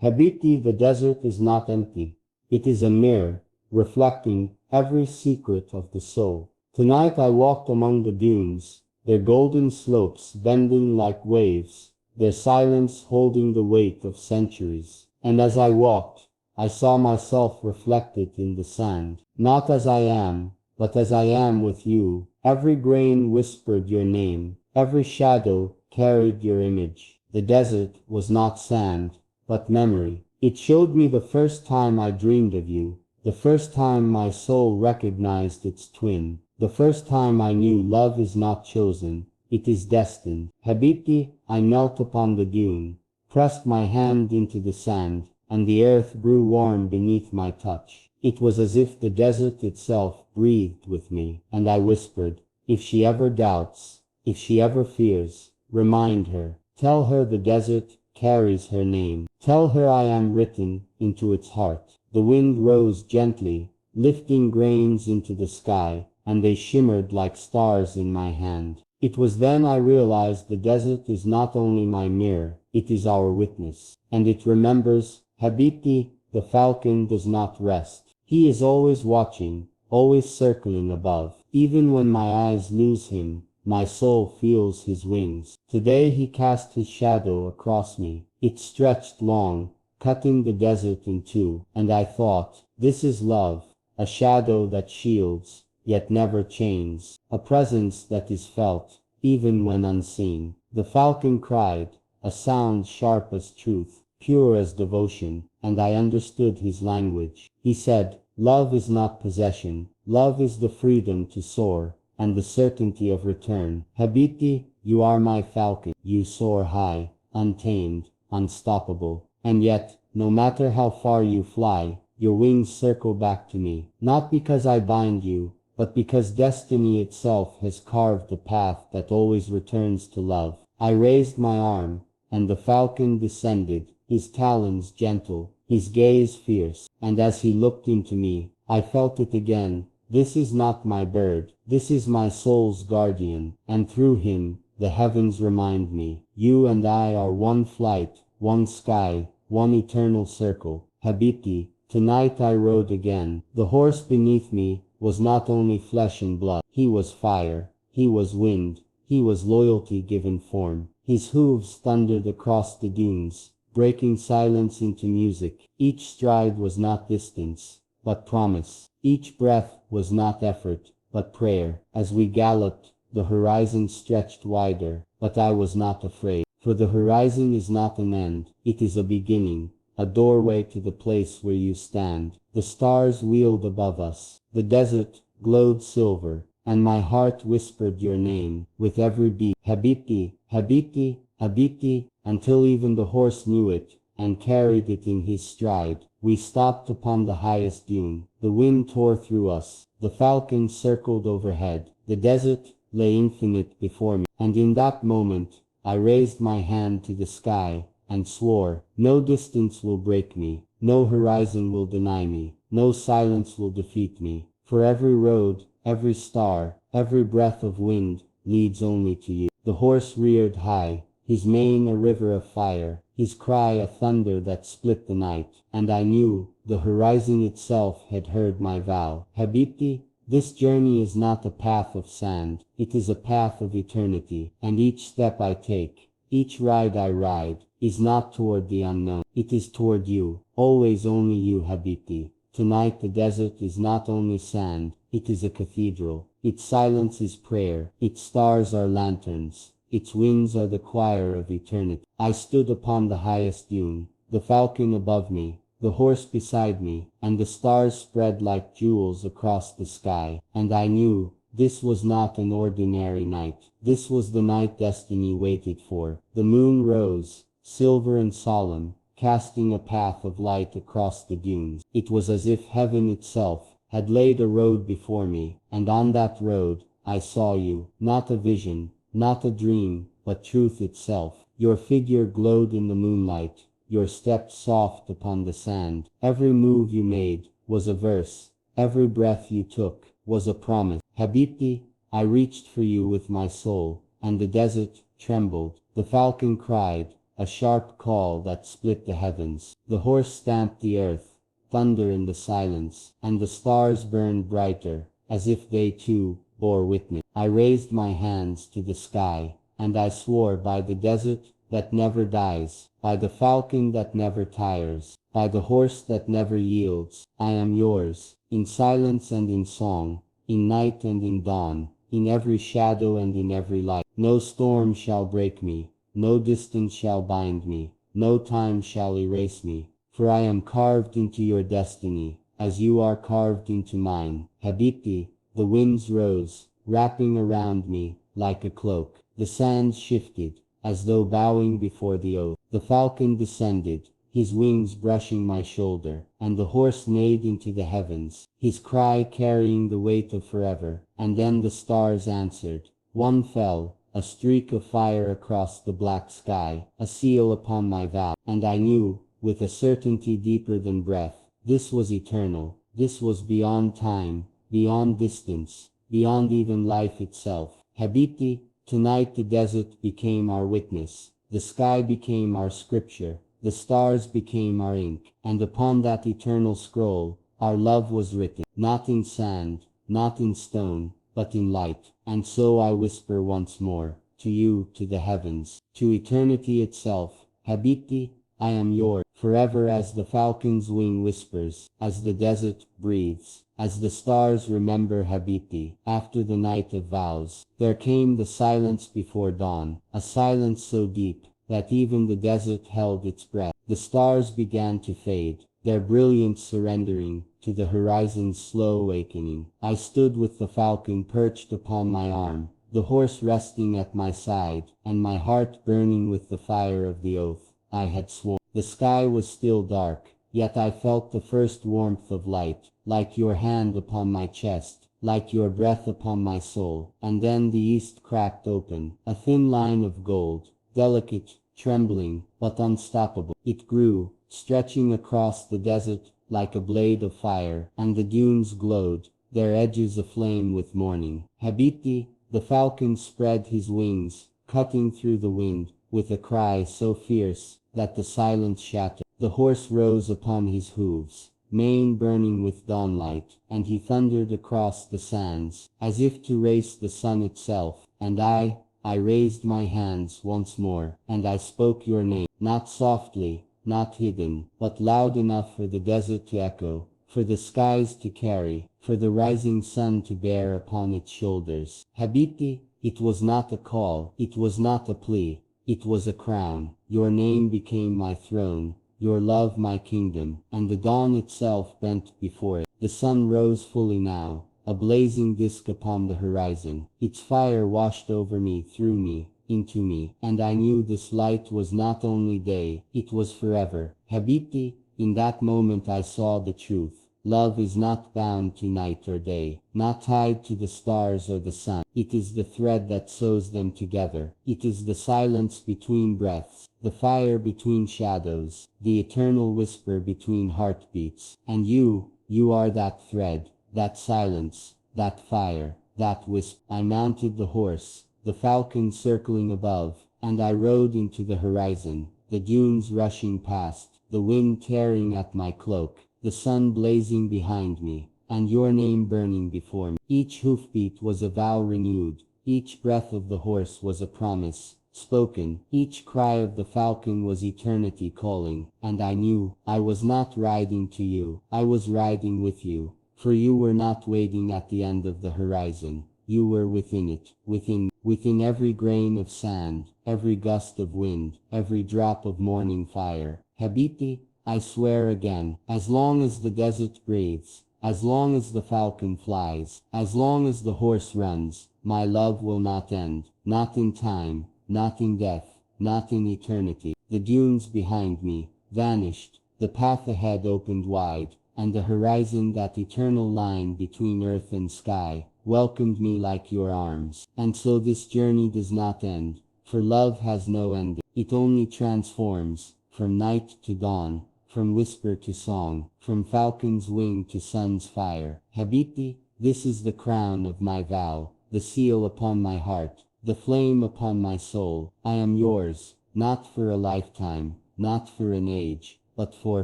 Habibti, the desert is not empty. It is a mirror, reflecting every secret of the soul. Tonight I walked among the dunes, their golden slopes bending like waves, their silence holding the weight of centuries. And as I walked, I saw myself reflected in the sand, not as I am, but as I am with you. Every grain whispered your name, every shadow carried your image. The desert was not sand, but memory. It showed me the first time I dreamed of you, the first time my soul recognized its twin, the first time I knew love is not chosen, it is destined. Habibti, I knelt upon the dune, pressed my hand into the sand, and the earth grew warm beneath my touch. It was as if the desert itself breathed with me, and I whispered, if she ever doubts, if she ever fears, remind her, tell her the desert carries her name. Tell her I am written into its heart. The wind rose gently, lifting grains into the sky, and they shimmered like stars in my hand. It was then I realized the desert is not only my mirror, it is our witness, and it remembers. Habibti, the falcon does not rest. He is always watching, always circling above. Even when my eyes lose him, my soul feels his wings. Today he cast his shadow across me. It stretched long, cutting the desert in two, and I thought, this is love, a shadow that shields, yet never chains, a presence that is felt, even when unseen. The falcon cried, a sound sharp as truth, pure as devotion, and I understood his language. He said, love is not possession, love is the freedom to soar, and the certainty of return. Habibti, you are my falcon. You soar high, untamed, unstoppable. And yet, no matter how far you fly, your wings circle back to me. Not because I bind you, but because destiny itself has carved a path that always returns to love. I raised my arm, and the falcon descended, his talons gentle, his gaze fierce, and as he looked into me, I felt it again. This is not my bird, this is my soul's guardian, and through him, the heavens remind me, you and I are one flight, one sky, one eternal circle. Habibti, tonight I rode again. The horse beneath me was not only flesh and blood, he was fire, he was wind, he was loyalty given form. His hooves thundered across the dunes, breaking silence into music. Each stride was not distance, but promise. Each breath was not effort, but prayer. As we galloped, the horizon stretched wider, but I was not afraid. For the horizon is not an end, it is a beginning, a doorway to the place where you stand. The stars wheeled above us, the desert glowed silver, and my heart whispered your name with every beat. Habibti, Habibti, Habibti, until even the horse knew it, and carried it in his stride. We stopped upon the highest dune. The wind tore through us. The falcon circled overhead. The desert lay infinite before me. And in that moment, I raised my hand to the sky and swore, no distance will break me, no horizon will deny me, no silence will defeat me. For every road, every star, every breath of wind leads only to you. The horse reared high, his mane a river of fire, his cry a thunder that split the night, and I knew the horizon itself had heard my vow. Habibti, this journey is not a path of sand, it is a path of eternity, and each step I take, each ride I ride, is not toward the unknown, it is toward you, always only you. Habibti, tonight the desert is not only sand, it is a cathedral, its silence is prayer, its stars are lanterns, its winds are the choir of eternity. I stood upon the highest dune, the falcon above me, the horse beside me, and the stars spread like jewels across the sky, and I knew this was not an ordinary night. This was the night destiny waited for. The moon rose, silver and solemn, casting a path of light across the dunes. It was as if heaven itself had laid a road before me, and on that road I saw you, not a vision, not a dream, but truth itself. Your figure glowed in the moonlight, your steps soft upon the sand. Every move you made was a verse, every breath you took was a promise. Habibti, I reached for you with my soul, and the desert trembled. The falcon cried, a sharp call that split the heavens. The horse stamped the earth, thunder in the silence, and the stars burned brighter, as if they too bore witness. I raised my hands to the sky, and I swore by the desert that never dies, by the falcon that never tires, by the horse that never yields, I am yours, in silence and in song, in night and in dawn, in every shadow and in every light. No storm shall break me, no distance shall bind me, no time shall erase me, for I am carved into your destiny, as you are carved into mine. Habibti, the winds rose, wrapping around me like a cloak. The sands shifted, as though bowing before the oath. The falcon descended, his wings brushing my shoulder, and the horse neighed into the heavens, his cry carrying the weight of forever. And then the stars answered. One fell, a streak of fire across the black sky, a seal upon my vow. And I knew, with a certainty deeper than breath, this was eternal, this was beyond time, beyond distance, beyond even life itself. Habibti, tonight the desert became our witness, the sky became our scripture, the stars became our ink, and upon that eternal scroll, our love was written, not in sand, not in stone, but in light. And so I whisper once more, to you, to the heavens, to eternity itself, Habibti, I am yours, forever as the falcon's wing whispers, as the desert breathes, as the stars remember Habibti. After the night of vows, there came the silence before dawn, a silence so deep that even the desert held its breath. The stars began to fade, their brilliance surrendering to the horizon's slow awakening. I stood with the falcon perched upon my arm, the horse resting at my side, and my heart burning with the fire of the oath I had sworn. The sky was still dark, yet I felt the first warmth of light, like your hand upon my chest, like your breath upon my soul. And then the east cracked open, a thin line of gold, delicate, trembling, but unstoppable. It grew, stretching across the desert like a blade of fire, and the dunes glowed, their edges aflame with morning. Habibti, the falcon spread his wings, cutting through the wind, with a cry so fierce that the silence shattered. The horse rose upon his hooves, mane burning with dawnlight, and he thundered across the sands, as if to race the sun itself. And I raised my hands once more, and I spoke your name, not softly, not hidden, but loud enough for the desert to echo, for the skies to carry, for the rising sun to bear upon its shoulders. Habibti, it was not a call, it was not a plea, it was a crown. Your name became my throne, your love my kingdom, and the dawn itself bent before it. The sun rose fully now, a blazing disk upon the horizon. Its fire washed over me, through me, into me, and I knew this light was not only day, it was forever. Habibti, in that moment I saw the truth. Love is not bound to night or day, not tied to the stars or the sun. It is the thread that sews them together. It is the silence between breaths, the fire between shadows, the eternal whisper between heartbeats. And you are that thread, that silence, that fire, that whisper. I mounted the horse, the falcon circling above, and I rode into the horizon, the dunes rushing past, the wind tearing at my cloak, the sun blazing behind me, and your name burning before me. Each hoofbeat was a vow renewed, each breath of the horse was a promise spoken, each cry of the falcon was eternity calling. And I knew I was not riding to you, I was riding with you, for you were not waiting at the end of the horizon. You were within it, within every grain of sand, every gust of wind, every drop of morning fire. Habibti, I swear again, as long as the desert breathes, as long as the falcon flies, as long as the horse runs, my love will not end, not in time, not in death, not in eternity. The dunes behind me vanished, the path ahead opened wide, and the horizon, that eternal line between earth and sky, welcomed me like your arms. And so this journey does not end, for love has no ending. It only transforms, from night to dawn, from whisper to song, from falcon's wing to sun's fire. Habibti, this is the crown of my vow, the seal upon my heart, the flame upon my soul. I am yours, not for a lifetime, not for an age, but for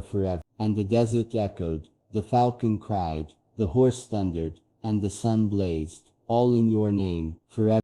forever. And the desert echoed, the falcon cried, the horse thundered, and the sun blazed, all in your name, forever.